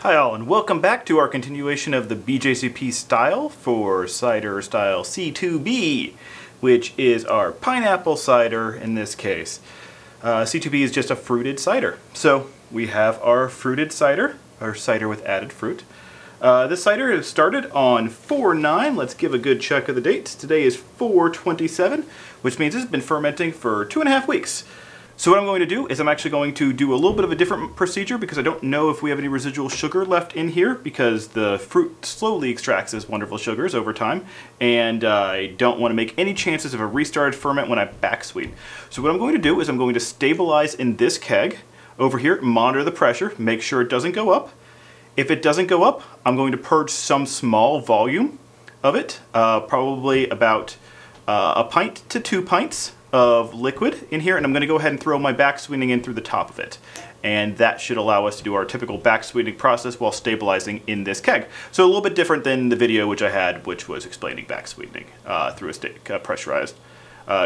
Hi all, and welcome back to our continuation of the BJCP style for cider style C2B, which is our pineapple cider in this case. C2B is just a fruited cider. So we have our fruited cider, or cider with added fruit. This cider has started on 4/9. Let's give a good check of the dates. Today is 4/27, which means this has been fermenting for 2.5 weeks. So what I'm going to do is I'm actually going to do a little bit of a different procedure because I don't know if we have any residual sugar left in here because the fruit slowly extracts these wonderful sugars over time, and I don't want to make any chances of a restarted ferment when I back sweeten. So what I'm going to do is I'm going to stabilize in this keg over here, monitor the pressure, make sure it doesn't go up. If it doesn't go up, I'm going to purge some small volume of it, probably about a pint to 2 pints of liquid in here, and I'm going to go ahead and throw my back sweetening in through the top of it. And that should allow us to do our typical back sweetening process while stabilizing in this keg. So a little bit different than the video which I had, which was explaining back sweetening through a pressurized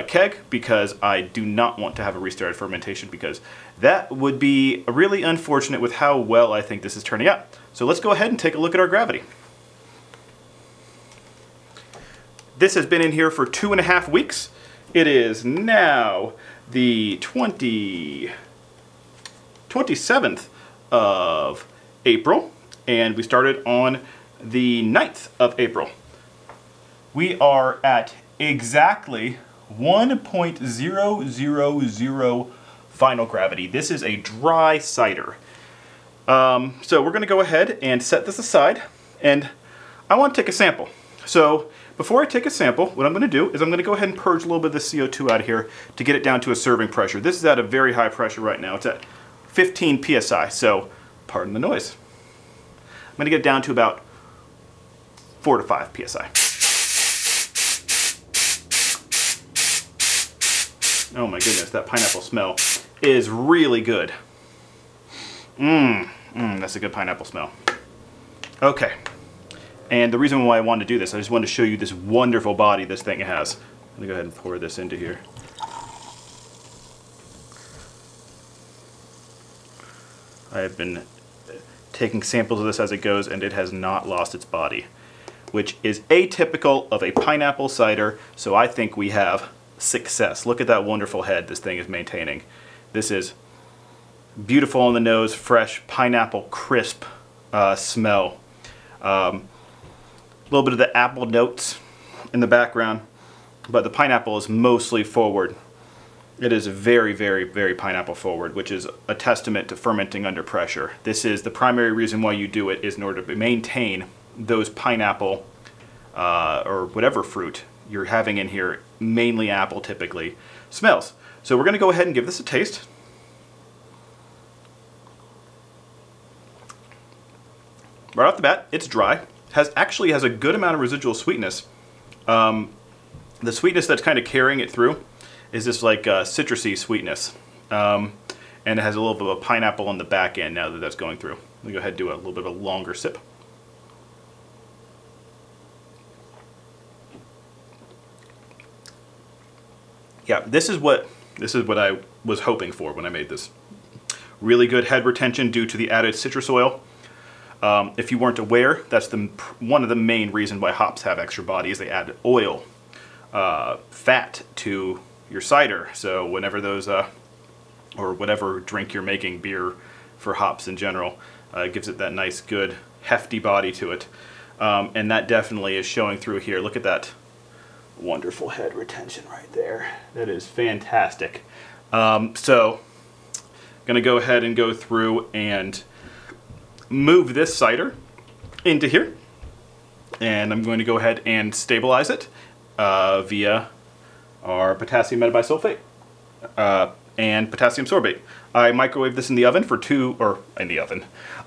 keg, because I do not want to have a restarted fermentation, because that would be really unfortunate with how well I think this is turning out. So let's go ahead and take a look at our gravity. This has been in here for 2.5 weeks. It is now the 27th of April, and we started on the 9th of April. We are at exactly 1.000 final gravity. This is a dry cider. So we're going to go ahead and set this aside, and I want to take a sample. So before I take a sample, what I'm going to do is I'm going to go ahead and purge a little bit of the CO2 out of here to get it down to a serving pressure. This is at a very high pressure right now. It's at 15 psi, so pardon the noise. I'm going to get it down to about 4 to 5 psi. Oh my goodness, that pineapple smell is really good. That's a good pineapple smell. Okay. And the reason why I wanted to do this, I just wanted to show you this wonderful body this thing has. I'm going to go ahead and pour this into here. I have been taking samples of this as it goes, and it has not lost its body, which is atypical of a pineapple cider, so I think we have success. Look at that wonderful head this thing is maintaining. This is beautiful on the nose, fresh, pineapple crisp smell. A little bit of the apple notes in the background, but the pineapple is mostly forward. It is very, very, very pineapple forward, which is a testament to fermenting under pressure. This is the primary reason why you do it, is in order to maintain those pineapple or whatever fruit you're having in here, mainly apple typically, smells. So we're going to go ahead and give this a taste. Right off the bat, it's dry. Actually has a good amount of residual sweetness. The sweetness that's kind of carrying it through is this like citrusy sweetness. And it has a little bit of a pineapple on the back end now that that's going through. Let me go ahead and do a little bit of a longer sip. Yeah, this is what I was hoping for when I made this. Really good head retention due to the added citrus oil. If you weren't aware, that's one of the main reasons why hops have extra body, is they add oil, fat to your cider. So whenever those, or whatever drink you're making, beer for hops in general, gives it that nice, good, hefty body to it. And that definitely is showing through here. Look at that wonderful head retention right there. That is fantastic. So I'm going to go ahead and go through and move this cider into here, and I'm going to go ahead and stabilize it via our potassium metabisulfate and potassium sorbate. I microwaved this in the oven for I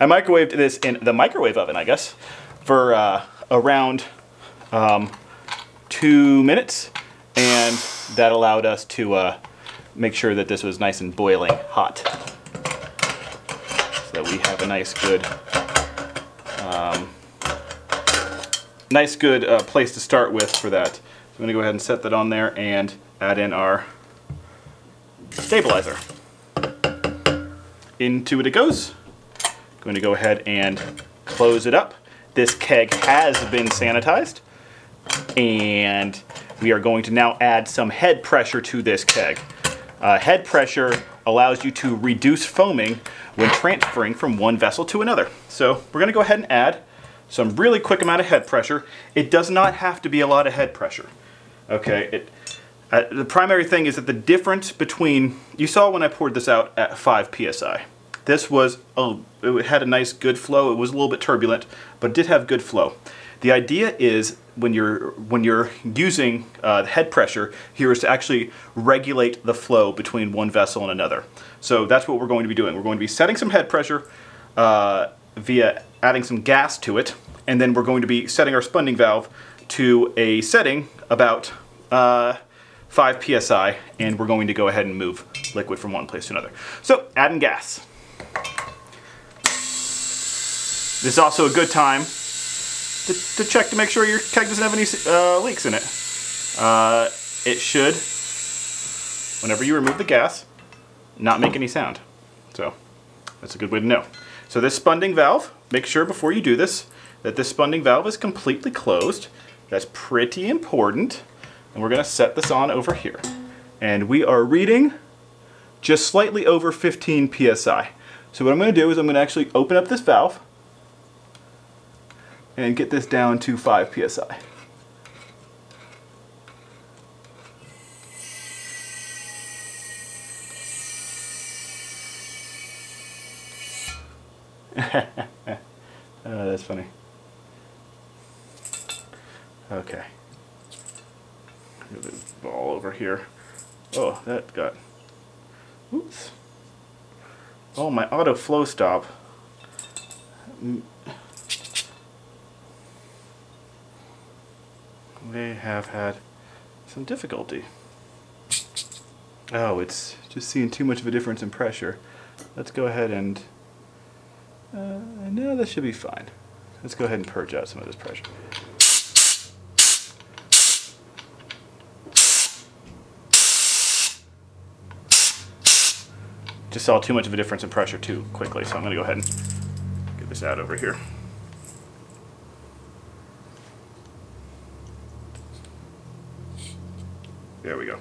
microwaved this in the microwave oven, I guess, for around 2 minutes, and that allowed us to make sure that this was nice and boiling hot, so that we have a nice good place to start with for that. So I'm going to go ahead and set that on there and add in our stabilizer. Into it goes. Going to go ahead and close it up. This keg has been sanitized, and we are going to now add some head pressure to this keg. Head pressure allows you to reduce foaming when transferring from one vessel to another. So we're going to go ahead and add some really quick amount of head pressure. It does not have to be a lot of head pressure. Okay, the primary thing is that the difference between, you saw when I poured this out at 5 psi. This was, it had a nice good flow. It was a little bit turbulent, but it did have good flow. The idea is when you're using head pressure here is to actually regulate the flow between one vessel and another. So that's what we're going to be doing. We're going to be setting some head pressure via adding some gas to it, and then we're going to be setting our spunding valve to a setting about 5 psi, and we're going to go ahead and move liquid from one place to another. So adding gas. This is also a good time to check to make sure your keg doesn't have any leaks in it. It should, whenever you remove the gas, not make any sound. So that's a good way to know. So this spunding valve, make sure before you do this that this spunding valve is completely closed. That's pretty important. And we're going to set this on over here. And we are reading just slightly over 15 psi. So what I'm going to do is I'm going to actually open up this valve and get this down to 5 psi. That's funny. Okay. Move this ball over here. Oh, that got... Oops. Oh, my auto flow stop. May have had some difficulty. Oh, it's just seeing too much of a difference in pressure. Let's go ahead and... no, that should be fine. Let's go ahead and purge out some of this pressure. Just saw too much of a difference in pressure too quickly, so I'm going to go ahead and get this out over here. There we go.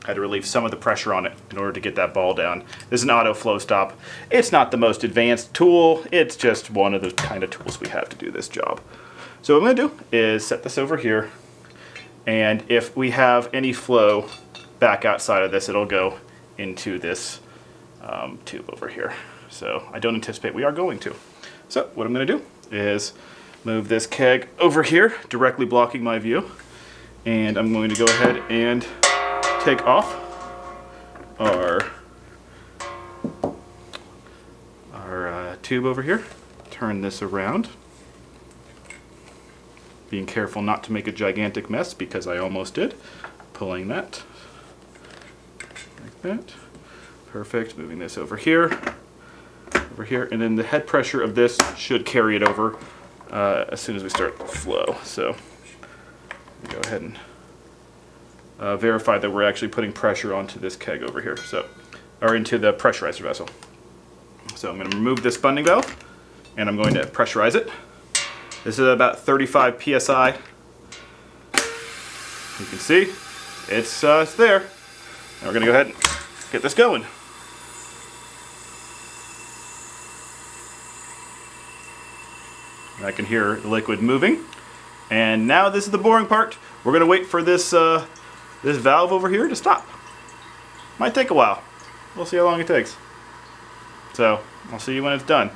Had to relieve some of the pressure on it in order to get that ball down. This is an auto flow stop. It's not the most advanced tool. It's just one of the kind of tools we have to do this job. So what I'm going to do is set this over here, and if we have any flow back outside of this, it'll go into this tube over here. So I don't anticipate we are going to. So what I'm going to do is move this keg over here, directly blocking my view, and I'm going to go ahead and take off our tube over here, turn this around, being careful not to make a gigantic mess because I almost did, pulling that like that. Perfect. Moving this over here, and then the head pressure of this should carry it over as soon as we start the flow. So go ahead and verify that we're actually putting pressure onto this keg over here, or into the pressurizer vessel. So I'm going to remove this spunding valve, and I'm going to pressurize it. This is about 35 psi. You can see it's there. Now we're going to go ahead and get this going. I can hear the liquid moving, and now this is the boring part. We're going to wait for this this valve over here to stop. Might take a while. We'll see how long it takes. So I'll see you when it's done.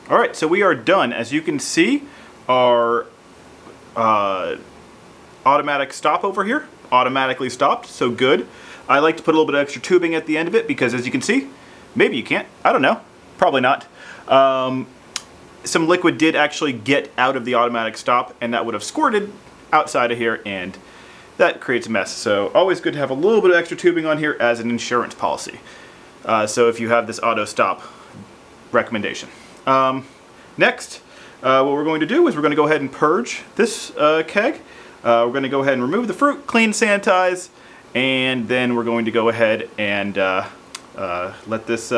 All right, so we are done. As you can see, our automatic stop over here automatically stopped. So good. I like to put a little bit of extra tubing at the end of it because, as you can see, maybe you can't. I don't know. Probably not. Some liquid did actually get out of the automatic stop, and that would have squirted outside of here, and that creates a mess. So always good to have a little bit of extra tubing on here as an insurance policy. So if you have this auto stop recommendation. Next, what we're going to do is we're going to go ahead and purge this keg. We're going to go ahead and remove the fruit, clean, sanitize, and then we're going to go ahead and let this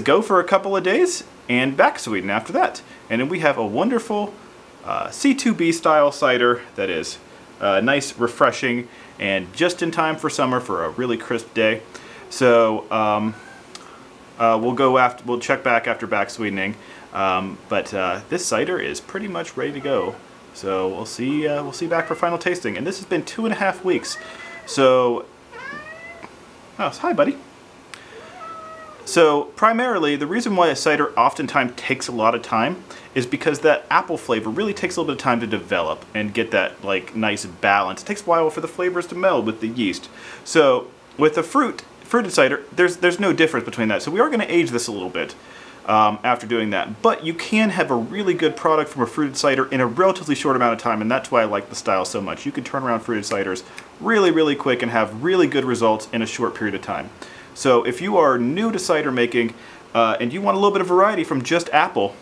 go for a couple of days. and backsweeten after that. And then we have a wonderful C2B style cider that is nice, refreshing, and just in time for summer for a really crisp day. So we'll check back after backsweetening. But this cider is pretty much ready to go. So we'll see back for final tasting. And this has been 2.5 weeks. So, oh, hi buddy. So primarily, the reason why a cider oftentimes takes a lot of time is because that apple flavor really takes a little bit of time to develop and get that like nice balance. It takes a while for the flavors to meld with the yeast. So with a fruited cider, there's no difference between that. So we are going to age this a little bit after doing that. But you can have a really good product from a fruited cider in a relatively short amount of time, and that's why I like the style so much. You can turn around fruited ciders really, really quick and have really good results in a short period of time. So if you are new to cider making and you want a little bit of variety from just apple,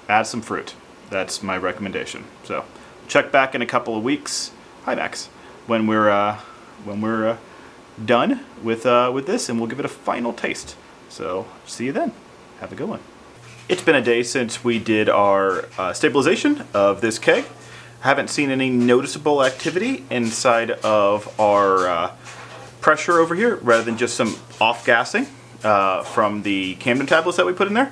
add some fruit. That's my recommendation. So check back in a couple of weeks. Hi Max. When we're done with this, and we'll give it a final taste. So see you then. Have a good one. It's been a day since we did our stabilization of this keg. Haven't seen any noticeable activity inside of our pressure over here, rather than just some off-gassing from the Camden tablets that we put in there.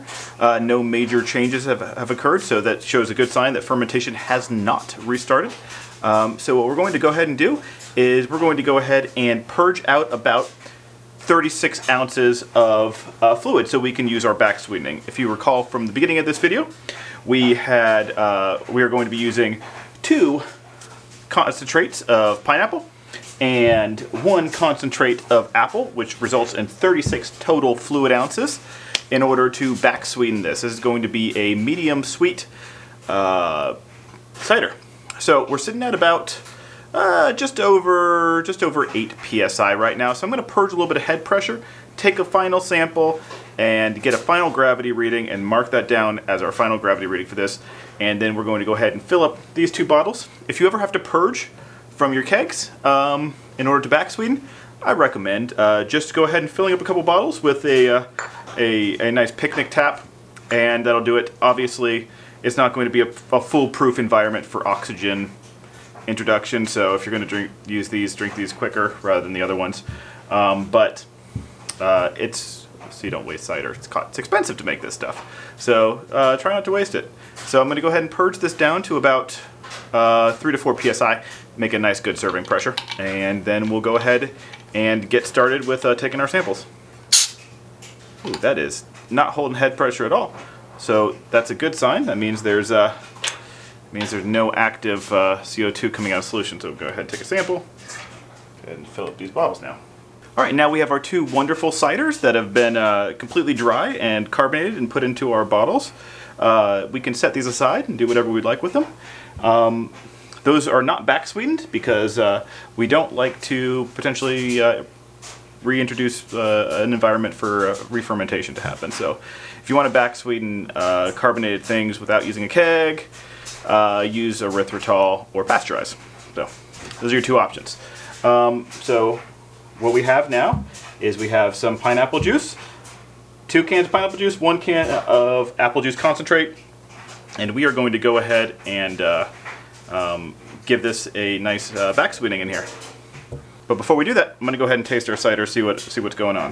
No major changes have occurred, so that shows a good sign that fermentation has not restarted. So what we're going to go ahead and do is we're going to go ahead and purge out about 36 ounces of fluid so we can use our back sweetening. If you recall from the beginning of this video, we are going to be using 2 concentrates of pineapple and 1 concentrate of apple, which results in 36 total fluid ounces in order to back sweeten this. This is going to be a medium sweet cider. So we're sitting at about just over 8 psi right now. So I'm going to purge a little bit of head pressure, take a final sample, and get a final gravity reading and mark that down as our final gravity reading for this. And then we're going to go ahead and fill up these 2 bottles. If you ever have to purge from your kegs in order to back sweeten, I recommend just go ahead and filling up a couple bottles with a nice picnic tap, and that'll do it. Obviously, it's not going to be a foolproof environment for oxygen introduction, so if you're going to drink these quicker rather than the other ones. But it's so you don't waste cider. It's expensive to make this stuff, so try not to waste it. So I'm going to go ahead and purge this down to about 3 to 4 psi, make a nice good serving pressure, and then we'll go ahead and get started with taking our samples. Ooh, that is not holding head pressure at all, so that's a good sign. That means there's no active CO2 coming out of solution. So go ahead and take a sample. Go ahead and fill up these bottles now. All right, now we have our 2 wonderful ciders that have been completely dry and carbonated and put into our bottles. We can set these aside and do whatever we'd like with them. Those are not back sweetened because we don't like to potentially reintroduce an environment for re-fermentation to happen. So if you want to back sweeten carbonated things without using a keg, use erythritol or pasteurize. So those are your 2 options. So what we have now is we have some pineapple juice, 2 cans of pineapple juice, 1 can of apple juice concentrate, and we are going to go ahead and give this a nice back sweetening in here. But before we do that, I'm going to go ahead and taste our cider, see what's going on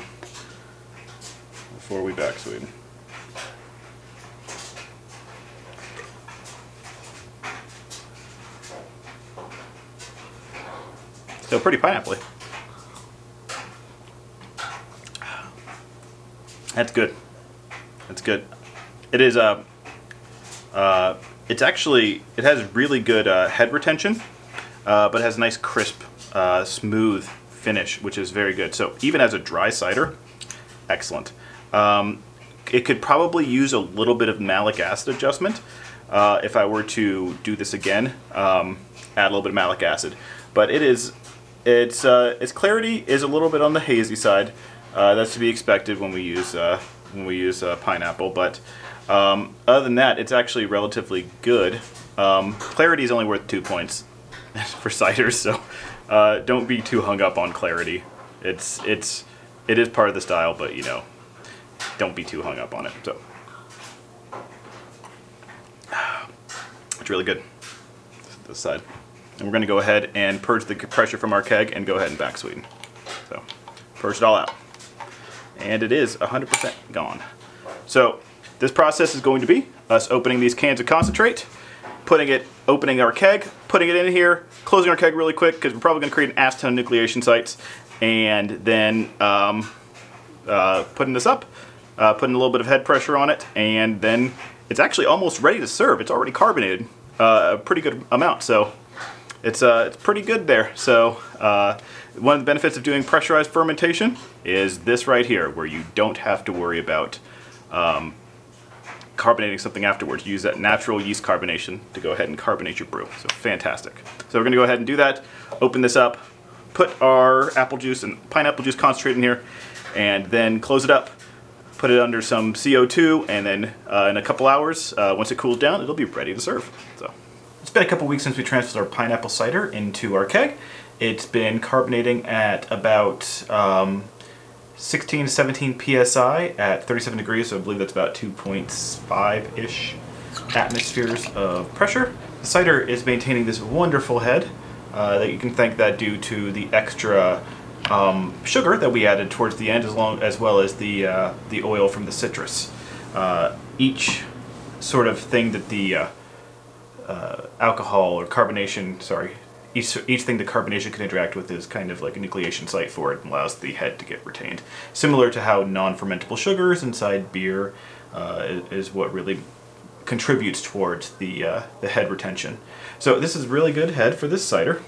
before we back sweeten. Still pretty pineapple-y. That's good. That's good. It is it has really good head retention, but it has a nice crisp, smooth finish, which is very good. So even as a dry cider, excellent. It could probably use a little bit of malic acid adjustment if I were to do this again. Add a little bit of malic acid, but its clarity is a little bit on the hazy side. That's to be expected when we use pineapple, but other than that, it's actually relatively good. Clarity is only worth 2 points for ciders, so don't be too hung up on clarity. It is part of the style, but you know, don't be too hung up on it. So It's really good. This side. And we're going to go ahead and purge the pressure from our keg and go ahead and back sweeten. So, purge it all out. And it is 100% gone. So, this process is going to be us opening these cans of concentrate, opening our keg, putting it in here, closing our keg really quick because we're probably going to create an ass ton of nucleation sites, and then putting this up, putting a little bit of head pressure on it, and then it's actually almost ready to serve. It's already carbonated a pretty good amount, so it's pretty good there. So one of the benefits of doing pressurized fermentation is this right here, where you don't have to worry about carbonating something afterwards. You use that natural yeast carbonation to go ahead and carbonate your brew. So fantastic. So we're going to go ahead and do that. Open this up, put our apple juice and pineapple juice concentrate in here, and then close it up. Put it under some CO2, and then in a couple hours, once it cools down, it'll be ready to serve. So it's been a couple weeks since we transferred our pineapple cider into our keg. It's been carbonating at about 16 to 17 psi at 37 degrees, so I believe that's about 2.5-ish atmospheres of pressure. The cider is maintaining this wonderful head that you can thank that due to the extra sugar that we added towards the end, as well as the oil from the citrus. Each sort of thing that the alcohol or carbonation, sorry, each thing the carbonation can interact with is kind of like a nucleation site for it and allows the head to get retained. Similar to how non-fermentable sugars inside beer is what really contributes towards the head retention. So this is really good head for this cider.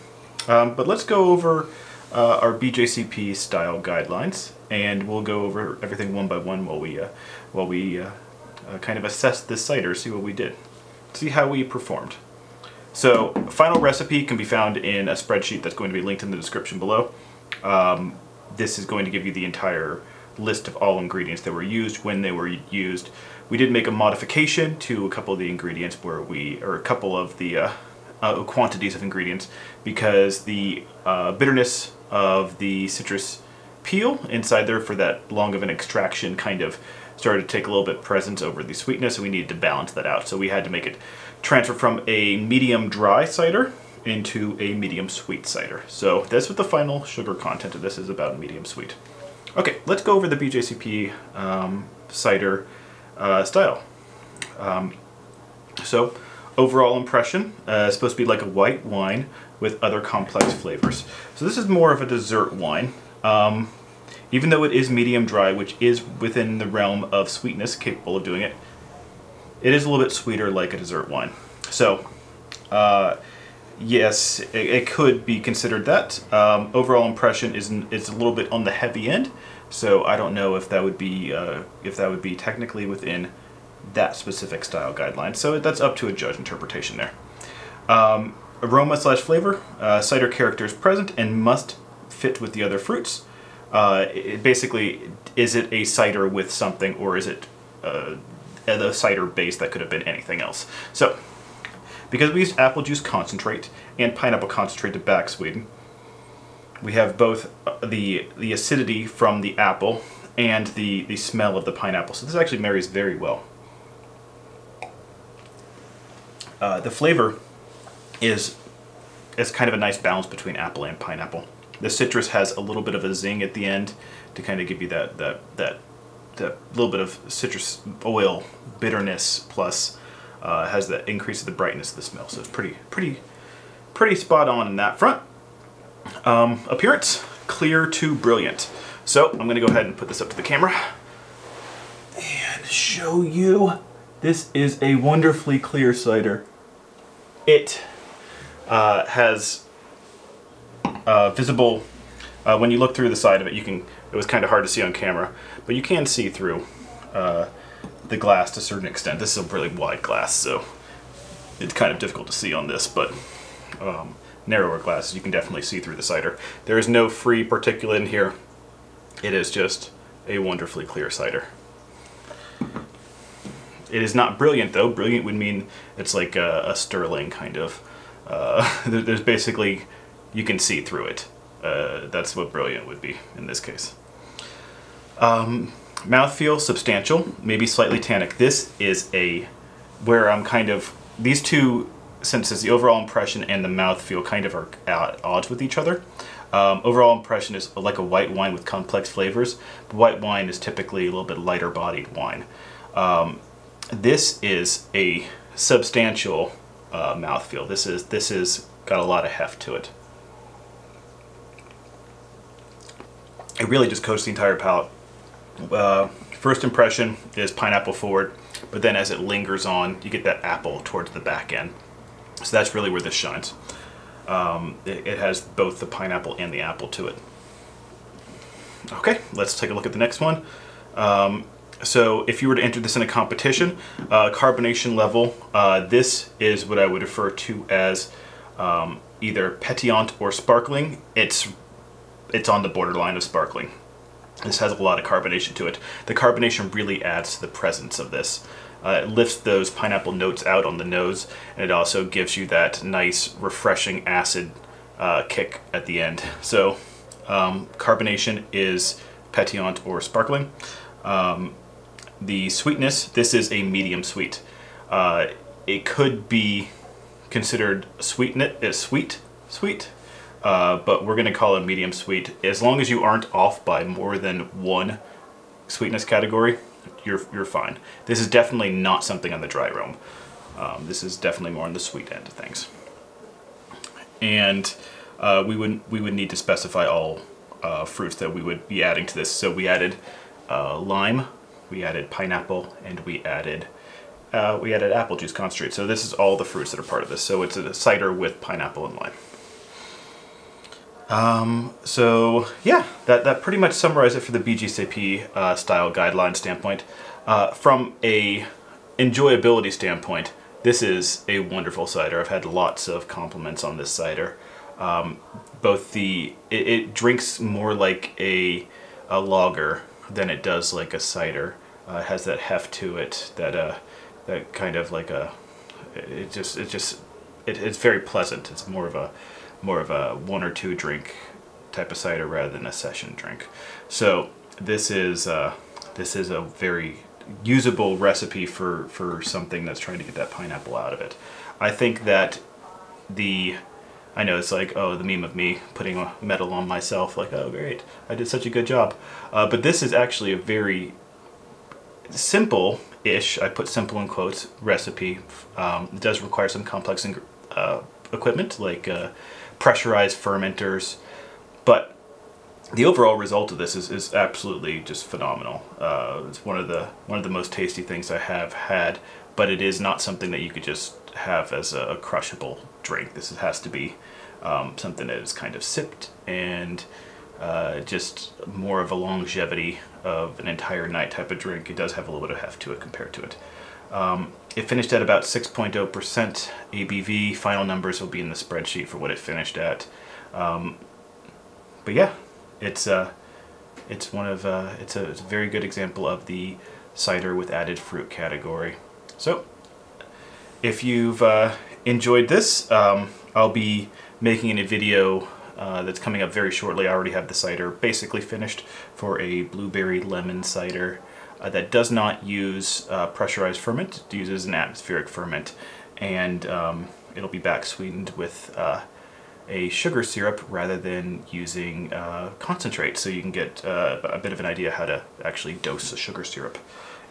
But let's go over our BJCP Style Guidelines, and we'll go over everything one by one while we kind of assess this cider, see what we did, see how we performed. So, final recipe can be found in a spreadsheet that's going to be linked in the description below. This is going to give you the entire list of all ingredients that were used, when they were used. We did make a modification to a couple of the ingredients or a couple of the quantities of ingredients, because the bitterness of the citrus peel inside there for that long of an extraction kind of started to take a little bit presence over the sweetness, and we needed to balance that out. So we had to make it transfer from a medium dry cider into a medium sweet cider. So that's what the final sugar content of this is about, medium sweet. Okay, let's go over the BJCP cider style. So overall impression is supposed to be like a white wine with other complex flavors. So this is more of a dessert wine. Even though it is medium dry, which is within the realm of sweetness, capable of doing it, it is a little bit sweeter like a dessert wine. So, yes, it could be considered that. Overall impression is a little bit on the heavy end, so I don't know if that would be technically within that specific style guideline. So that's up to a judge interpretation there. Aroma / flavor, cider character is present and must fit with the other fruits. Basically, is it a cider with something, or is it a cider base that could have been anything else? So, because we used apple juice concentrate and pineapple concentrate to back sweeten, we have both the acidity from the apple and the smell of the pineapple. So this actually marries very well. The flavor is kind of a nice balance between apple and pineapple. The citrus has a little bit of a zing at the end to kind of give you that little bit of citrus oil bitterness, plus has the increase of the brightness of the smell. So it's pretty spot on in that front. Appearance, clear to brilliant. So I'm going to go ahead and put this up to the camera and show you. This is a wonderfully clear cider. It has visible, when you look through the side of it, it was kind of hard to see on camera, but you can see through the glass to a certain extent. This is a really wide glass, so it's kind of difficult to see on this, but narrower glasses, you can definitely see through the cider. There is no free particulate in here. It is just a wonderfully clear cider. It is not brilliant, though. Brilliant would mean it's like a sterling kind of. There's basically, you can see through it. That's what brilliant would be in this case. Mouthfeel, substantial, maybe slightly tannic. This is where I'm kind of, these two since the overall impression and the mouthfeel kind of are at odds with each other. Overall impression is like a white wine with complex flavors. But white wine is typically a little bit lighter bodied wine. This is a substantial mouthfeel. This is got a lot of heft to it. It really just coats the entire palate. First impression is pineapple forward, but then as it lingers on, you get that apple towards the back end. So that's really where this shines. It has both the pineapple and the apple to it. Okay, let's take a look at the next one. So if you were to enter this in a competition, carbonation level, this is what I would refer to as either pétillant or sparkling. It's on the borderline of sparkling. This has a lot of carbonation to it. The carbonation really adds to the presence of this. It lifts those pineapple notes out on the nose, and it also gives you that nice, refreshing acid kick at the end. So carbonation is pétillant or sparkling. The sweetness, this is a medium sweet. It could be considered sweet, but we're going to call it medium sweet. As long as you aren't off by more than one sweetness category, you're fine. This is definitely not something on the dry realm. This is definitely more on the sweet end of things. And we would need to specify all fruits that we would be adding to this. So we added lime, we added pineapple, and we added apple juice concentrate. So this is all the fruits that are part of this. So it's a cider with pineapple and lime. So yeah, that pretty much summarizes it for the BJCP Style Guidelines standpoint. From a enjoyability standpoint, this is a wonderful cider. I've had lots of compliments on this cider. It drinks more like a lager than it does like a cider. It has that heft to it, that kind of like it's very pleasant. It's more of a 1 or 2 drink type of cider rather than a session drink. So this is a very usable recipe for something that's trying to get that pineapple out of it. I think that I know it's like, oh, the meme of me putting a medal on myself, like, oh great, I did such a good job. But this is actually a very simple-ish, I put simple in quotes, recipe. It does require some complex equipment like pressurized fermenters, but the overall result of this is absolutely just phenomenal. It's one of the most tasty things I have had, but it is not something that you could just have as a crushable drink. This has to be something that is kind of sipped and just more of a longevity of an entire night type of drink. It does have a little bit of heft to it compared to it. It finished at about 6.0% ABV. Final numbers will be in the spreadsheet for what it finished at. But yeah, it's a very good example of the cider with added fruit category. So if you've enjoyed this, I'll be making a video that's coming up very shortly. I already have the cider basically finished for a blueberry lemon cider. That does not use pressurized ferment. It uses an atmospheric ferment, and it'll be back sweetened with a sugar syrup rather than using concentrate, so you can get a bit of an idea how to actually dose a sugar syrup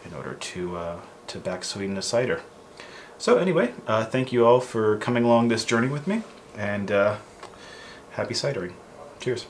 in order to back sweeten a cider. So anyway, thank you all for coming along this journey with me, and happy cidering. Cheers.